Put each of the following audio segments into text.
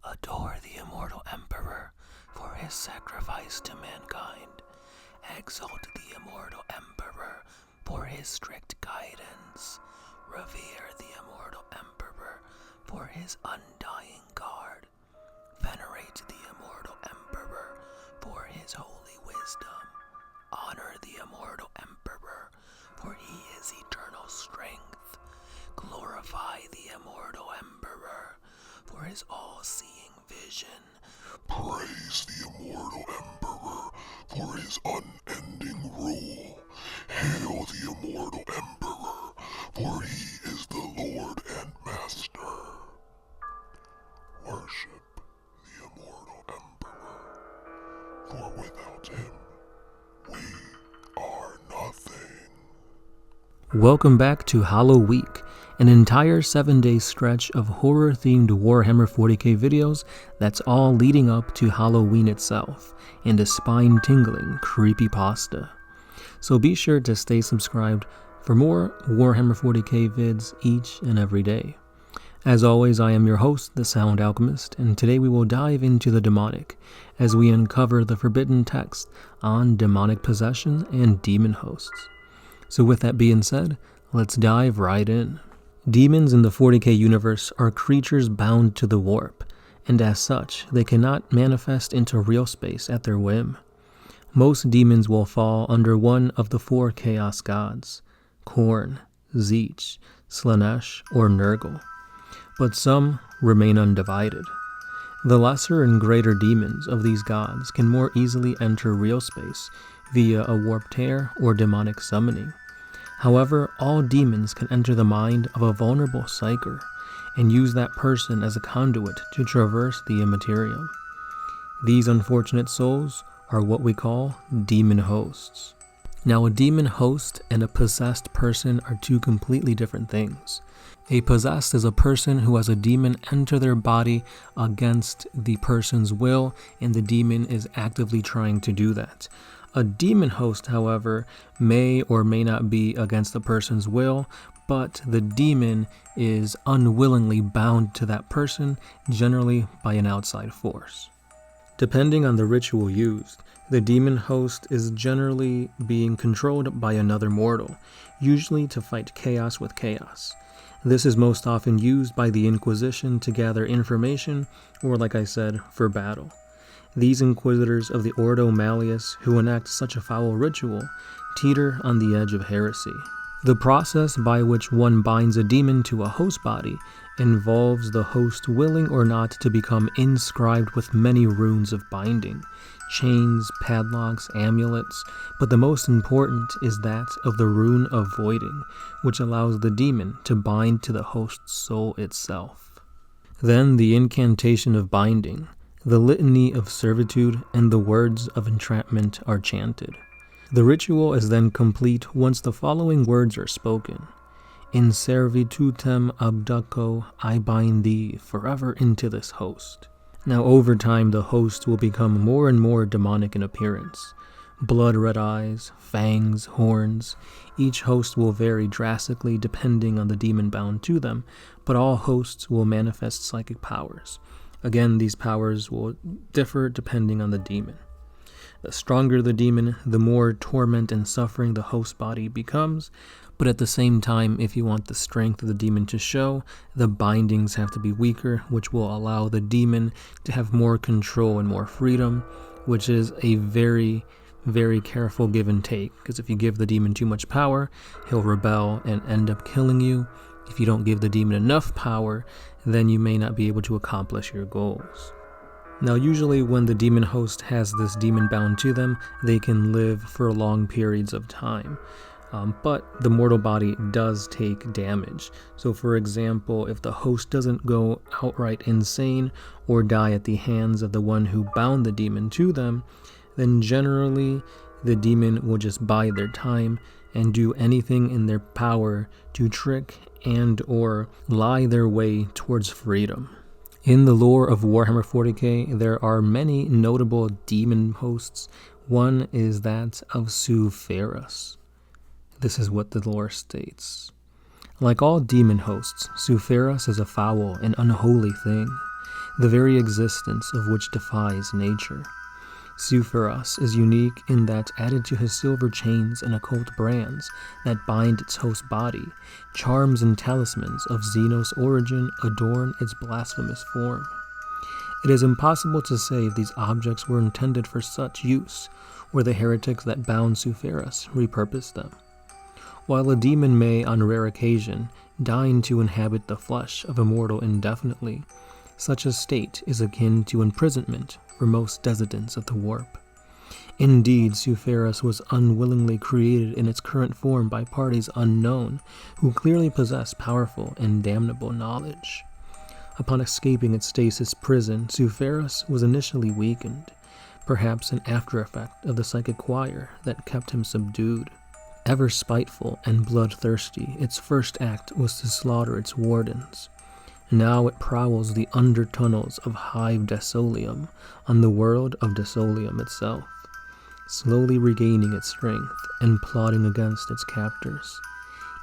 Adore the immortal emperor for his sacrifice to mankind. Exalt the immortal emperor for his strict guidance. Revere the immortal emperor for his undying guard. Venerate the immortal emperor for his holy wisdom. Honor the immortal emperor, for he is eternal strength. Glorify the immortal emperor for his all-seeing vision. Praise the immortal emperor for his unending rule. Hail the immortal emperor, for he is the Lord and Master. Worship the immortal emperor, for without him, we are nothing. Welcome back to Halloweek, an entire 7-day stretch of horror-themed Warhammer 40K videos that's all leading up to Halloween itself, and a spine-tingling creepypasta. So be sure to stay subscribed for more Warhammer 40K vids each and every day. As always, I am your host, the Sound Alchemist, and today we will dive into the demonic as we uncover the forbidden text on demonic possession and demon hosts. So with that being said, let's dive right in. Demons in the 40K universe are creatures bound to the warp, and as such, they cannot manifest into real space at their whim. Most demons will fall under one of the 4 chaos gods, Khorne, Tzeentch, Slaanesh, or Nurgle, but some remain undivided. The lesser and greater demons of these gods can more easily enter real space via a warp tear or demonic summoning. However, all demons can enter the mind of a vulnerable psyker and use that person as a conduit to traverse the immaterium. These unfortunate souls are what we call demon hosts. Now, a demon host and a possessed person are two completely different things. A possessed is a person who has a demon enter their body against the person's will, and the demon is actively trying to do that. A demon host, however, may or may not be against the person's will, but the demon is unwillingly bound to that person, generally by an outside force. Depending on the ritual used, the demon host is generally being controlled by another mortal, usually to fight chaos with chaos. This is most often used by the Inquisition to gather information, or like I said, for battle. These inquisitors of the Ordo Malleus who enact such a foul ritual teeter on the edge of heresy. The process by which one binds a demon to a host body involves the host willing or not to become inscribed with many runes of binding, chains, padlocks, amulets, but the most important is that of the rune of voiding, which allows the demon to bind to the host's soul itself. Then the incantation of binding, the litany of servitude, and the words of entrapment are chanted. The ritual is then complete once the following words are spoken. In servitutem abduco, I bind thee forever into this host. Now over time, the host will become more and more demonic in appearance. Blood-red eyes, fangs, horns. Each host will vary drastically depending on the demon bound to them, but all hosts will manifest psychic powers. Again, these powers will differ depending on the demon. The stronger the demon, the more torment and suffering the host body becomes, but at the same time, if you want the strength of the demon to show, the bindings have to be weaker, which will allow the demon to have more control and more freedom, which is a very, very careful give and take, because if you give the demon too much power, he'll rebel and end up killing you. If you don't give the demon enough power, then you may not be able to accomplish your goals. Now, usually when the demon host has this demon bound to them, they can live for long periods of time. But the mortal body does take damage. So for example, if the host doesn't go outright insane or die at the hands of the one who bound the demon to them, then generally the demon will just bide their time and do anything in their power to trick and or lie their way towards freedom. In the lore of Warhammer 40K, there are many notable demon hosts. One is that of Ferris. This is what the lore states. Like all demon hosts, Ferris is a foul and unholy thing, the very existence of which defies nature. Ferris is unique in that, added to his silver chains and occult brands that bind its host body, charms and talismans of Xenos origin adorn its blasphemous form. It is impossible to say if these objects were intended for such use, or the heretics that bound Ferris repurposed them. While a demon may, on rare occasion, deign to inhabit the flesh of a mortal indefinitely, such a state is akin to imprisonment for most descendants of the warp. Indeed, Ferris was unwillingly created in its current form by parties unknown, who clearly possess powerful and damnable knowledge. Upon escaping its stasis prison, Ferris was initially weakened, perhaps an after-effect of the psychic choir that kept him subdued. Ever spiteful and bloodthirsty, its first act was to slaughter its wardens. Now it prowls the undertunnels of Hive Desolium on the world of Desolium itself, slowly regaining its strength and plotting against its captors.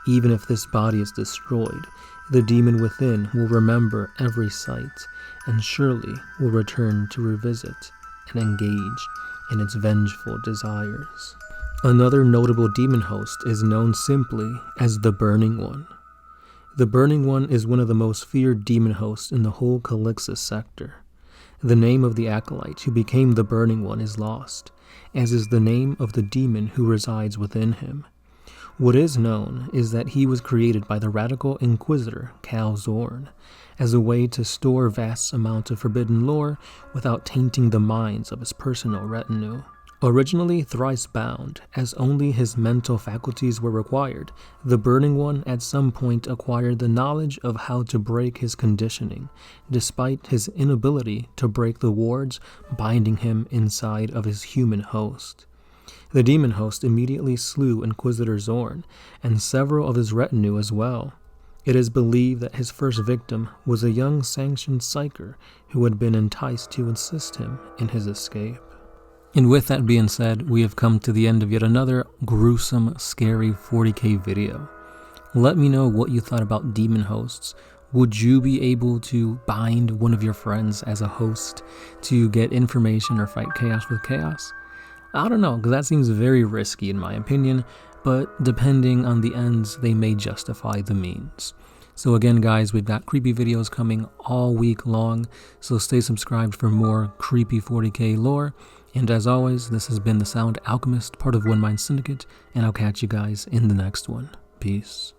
Even if this body is destroyed, the demon within will remember every sight and surely will return to revisit and engage in its vengeful desires. Another notable demon host is known simply as the Burning One. The Burning One is one of the most feared demon hosts in the whole Calixis sector. The name of the acolyte who became the Burning One is lost, as is the name of the demon who resides within him. What is known is that he was created by the radical inquisitor Cal Zorn as a way to store vast amounts of forbidden lore without tainting the minds of his personal retinue. Originally thrice bound, as only his mental faculties were required, the Burning One at some point acquired the knowledge of how to break his conditioning, despite his inability to break the wards binding him inside of his human host. The demon host immediately slew Inquisitor Zorn, and several of his retinue as well. It is believed that his first victim was a young sanctioned psyker who had been enticed to assist him in his escape. And with that being said, we have come to the end of yet another gruesome, scary 40K video. Let me know what you thought about demon hosts. Would you be able to bind one of your friends as a host to get information or fight chaos with chaos? I don't know, because that seems very risky in my opinion, but depending on the ends, they may justify the means. So again guys, we've got creepy videos coming all week long, so stay subscribed for more creepy 40K lore. And as always, this has been the Sound Alchemist, part of One Mind Syndicate, and I'll catch you guys in the next one. Peace.